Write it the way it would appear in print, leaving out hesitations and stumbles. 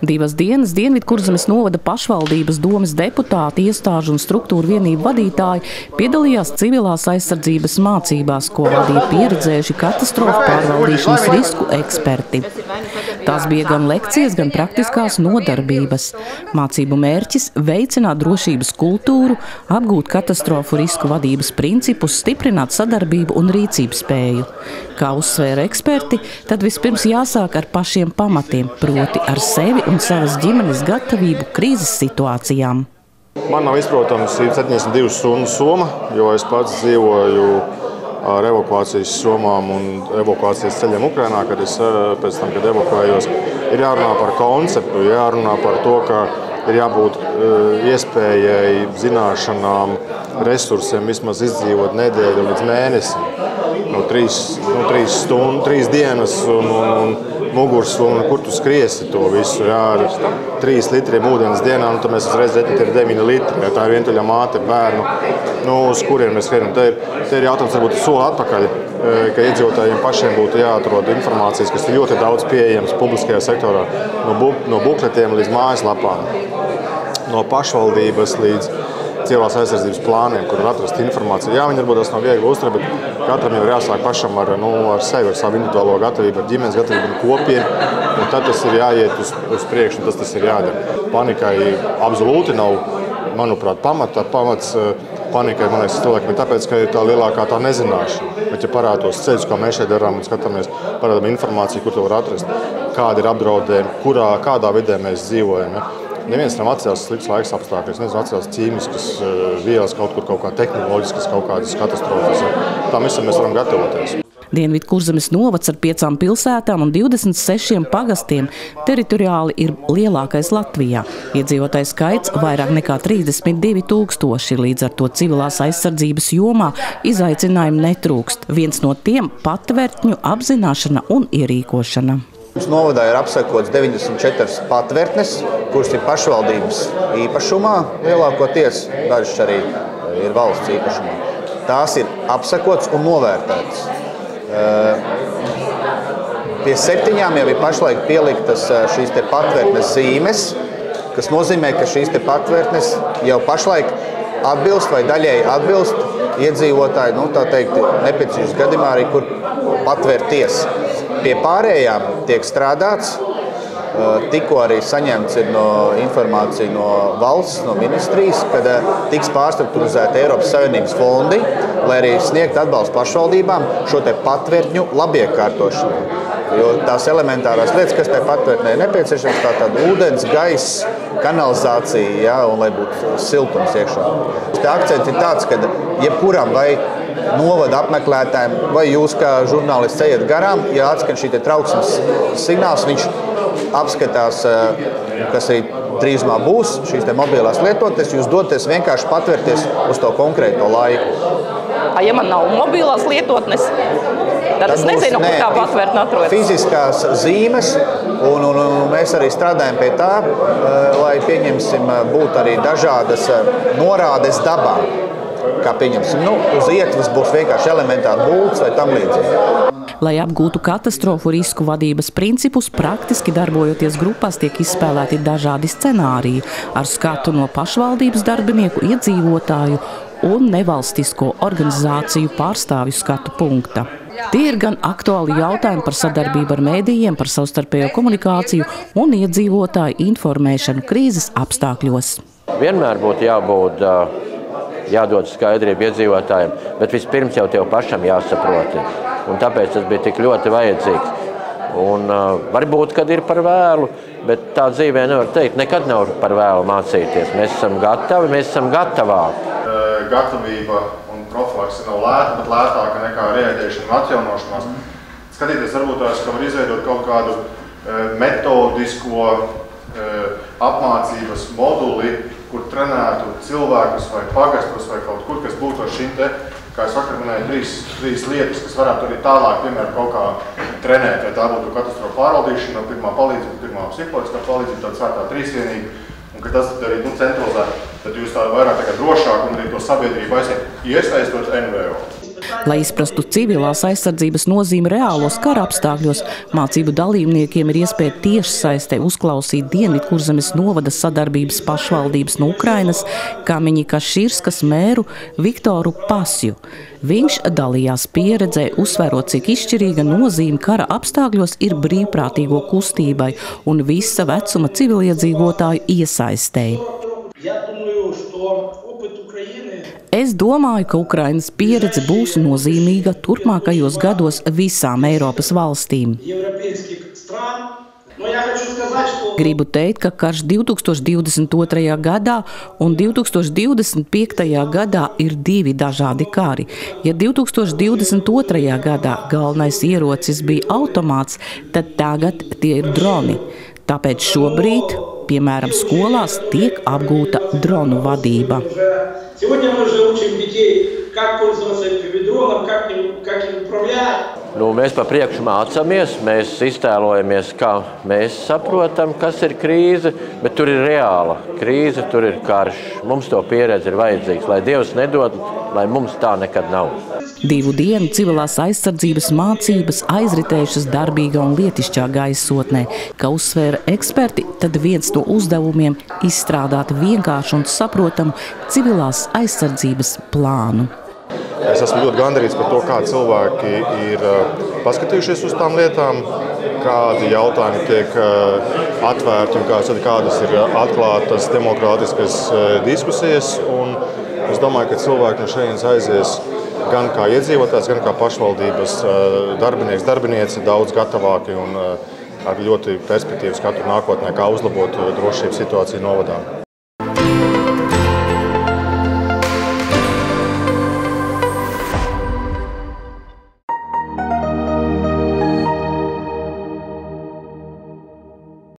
2 dienas Dienvidkurzemes novada pašvaldības domes deputāti, iestāžu un struktūru vienību vadītāji piedalījās civilās aizsardzības mācībās, ko vadīja pieredzējuši katastrofu pārvaldīšanas risku eksperti. Tās bija gan lekcijas, gan praktiskās nodarbības. Mācību mērķis – veicināt drošības kultūru, apgūt katastrofu risku vadības principus, stiprināt sadarbību un rīcības spēju. Kā uzsvēra eksperti, tad vispirms jāsāk ar pašiem pamatiem, proti ar sevi un savas ģimenes gatavību krīzes situācijām. Man nav izprotams 72 stundu soma, jo es pats dzīvoju ar evakuācijas somām un evakuācijas ceļiem Ukrainā, kad es pēc tam, kad evakuējos, ir jārunā par konceptu, jārunā par to, ka ir jābūt iespējai, zināšanām, resursiem vismaz izdzīvot nedēļu līdz mēnesim. 3 dienas un mugursoma, kur tu skriesi to visu. Jā, ar 3 litriem ūdens dienā, tad mēs uzreiz redzam, ka ir 9 litri. Jā, tā ir vientuļa māte, bērnu, uz kuriem mēs skrienam. Te ir jautājums varbūt soli atpakaļ, ka iedzīvotājiem pašiem būtu jāatrod informācijas, kas ir ļoti daudz pieejams publiskajā sektorā, no bukletiem līdz mājaslapām, no pašvaldības līdz civilās aizsardzības plāniem, kur var atrast informāciju. Jā, viņi varbūt tas nav viegli uztvert, bet katram jau ir jāsāk pašam ar sevi, ar savu individuālo gatavību, ar ģimenes gatavību un kopienu, un tad tas ir jāiet uz priekšu, un tas ir jādara. Panikai absolūti nav, manuprāt, pamats panikai, man liekas, cilvēkiem ir tāpēc, ka ir tā lielākā tā nezināšana. Bet ja parādos ceļus, kā mēs šeit darām un skatāmies, parādām informāciju, kur to var atrast, kāda ir apdraudējumi, kādā vidē mēs dzīvojam. Ja? Neviens nav atcēlis slikts laiks apstākļus, neviens nav atcēlis ķīmiskas vielas, kaut kā tehnoloģiskas, kaut kādas katastrofas. Ja? Tam visam mēs varam gatavoties. Dienvidkurzemes novads ar 5 pilsētām un 26 pagastiem teritoriāli ir lielākais Latvijā. Iedzīvotāju skaits vairāk nekā 32 000, līdz ar to civilās aizsardzības jomā izaicinājumi netrūkst. Viens no tiem – patvērtņu apzināšana un ierīkošana. Mums novadā ir apsekots 94 patvērtnes, kuras ir pašvaldības īpašumā lielākoties, dažas arī ir valsts īpašumā. Tās ir apsekots un novērtētas. Pie 7 jau ir pašlaik pieliktas šīs te patvērtnes zīmes, kas nozīmē, ka šīs te patvērtnes jau pašlaik atbilst vai daļēji atbilst iedzīvotāji, tā teikt, nepieciešams gadījumā arī, kur patvērties. Pie pārējām tiek strādāts, tikko arī saņemts ir informācija no valsts, no ministrijas, kad tiks pārstrukturizēti Eiropas Savienības fondi, lai arī sniegt atbalstu pašvaldībām šo te patvērtņu labiekārtošanu. Jo tās elementārās lietas, kas tai patvērtnē ir nepieciešams, tātad ūdens, gaiss, kanalizācija, ja, un lai būtu siltums iekšā. Te akcents ir tāds, ka jebkuram vai novada apmeklētājiem, vai jūs kā žurnālists ejat garām, ja atskan šī trauksmes signāls, viņš apskatās, kas arī drīzumā būs, šīs te mobilās lietoties, jūs doties vienkārši patvērties uz to konkrēto laiku. Ja man nav mobilās lietotnes, tad es nezinu, kur tā patvērtne atrodas. Fiziskās zīmes, un mēs arī strādājam pie tā, lai pieņemsim, būtu arī dažādas norādes dabā. Kā pieņemsim, uz ietvas būs vienkārši elementāri būts vai tam līdzīgi. Lai apgūtu katastrofu risku vadības principus, praktiski darbojoties grupās tiek izspēlēti dažādi scenāriji ar skatu no pašvaldības darbinieku, iedzīvotāju un nevalstisko organizāciju pārstāvju skatu punkta. Tie ir gan aktuāli jautājumi par sadarbību ar mēdījiem, par savstarpējo komunikāciju un iedzīvotāju informēšanu krīzes apstākļos. Vienmēr būtu jādod skaidrību iedzīvotājiem, bet vispirms jau tev pašam jāsaprot. Un tāpēc tas bija tik ļoti vajadzīgs. Un varbūt, kad ir par vēlu, bet tā dzīvē nevar teikt, nekad nav par vēlu mācīties. Mēs esam gatavi, mēs esam gatavāki. Gatavība un profilakse nav lēta, bet lētāka nekā reaģēšana un atjaunošanās. Skatīties varbūt tās, ka var izveidot kaut kādu metodisko apmācības moduli, kur trenētu cilvēkus vai pagastus vai kaut kur, kas būtu ar šīm te, kā es vakar minēju, 3 lietas, kas varētu arī tālāk, piemēram, kaut kā trenēt, vai tā būtu katastrofu pārvaldīšana, pirmā palīdzība, pirmā psiholoģiskā palīdzība, tāda svētā trīsvienība, un ka tas arī centralizē, tad jūs tā vairāk drošāk un arī to sabiedrību aiziet iesaistot NVO. Lai izprastu civilās aizsardzības nozīmi reālos kara apstākļos, mācību dalībniekiem ir iespēja tiešsaistē uzklausīt Dienvidkurzemes novada sadarbības pašvaldības no Ukrainas Kamiņika Širskas mēru Viktoru Pasju. Viņš dalījās pieredzē, uzsverot, cik izšķirīga nozīme kara apstākļos ir brīvprātīgo kustībai un visa vecuma civiliedzīvotāju iesaistei. Es domāju, ka Ukrainas pieredze būs nozīmīga turpmākajos gados visām Eiropas valstīm. Gribu teikt, ka karš 2022. gadā un 2025. gadā ir divi dažādi kari. Ja 2022. gadā galvenais ierocis bija automāts, tad tagad tie ir droni. Tāpēc šobrīd, piemēram, skolās tiek apgūta dronu vadība. Mēs pa priekšu mācāmies, mēs iztēlojamies, kā mēs saprotam, kas ir krīze, bet tur ir reāla krīze, tur ir karš. Mums to pieredze ir vajadzīgs, lai Dievs nedod, lai mums tā nekad nav. 2 dienu civilās aizsardzības mācības aizritējušas darbīgā un lietišķā gaisotnē. Kā uzsvēra eksperti, tad viens no uzdevumiem izstrādāt vienkāršu un saprotamu civilās aizsardzības plānu. Es esmu ļoti gandarīts par to, kā cilvēki ir paskatījušies uz tām lietām, kādi jautājumi tiek atvērti un kādas ir atklātas demokrātiskas diskusijas. Un es domāju, ka cilvēki no šejienes aizies gan kā iedzīvotājs, gan kā pašvaldības darbinieks, darbiniece daudz gatavāki un ar ļoti perspektīvu skatu nākotnē, kā uzlabot drošības situāciju novadā.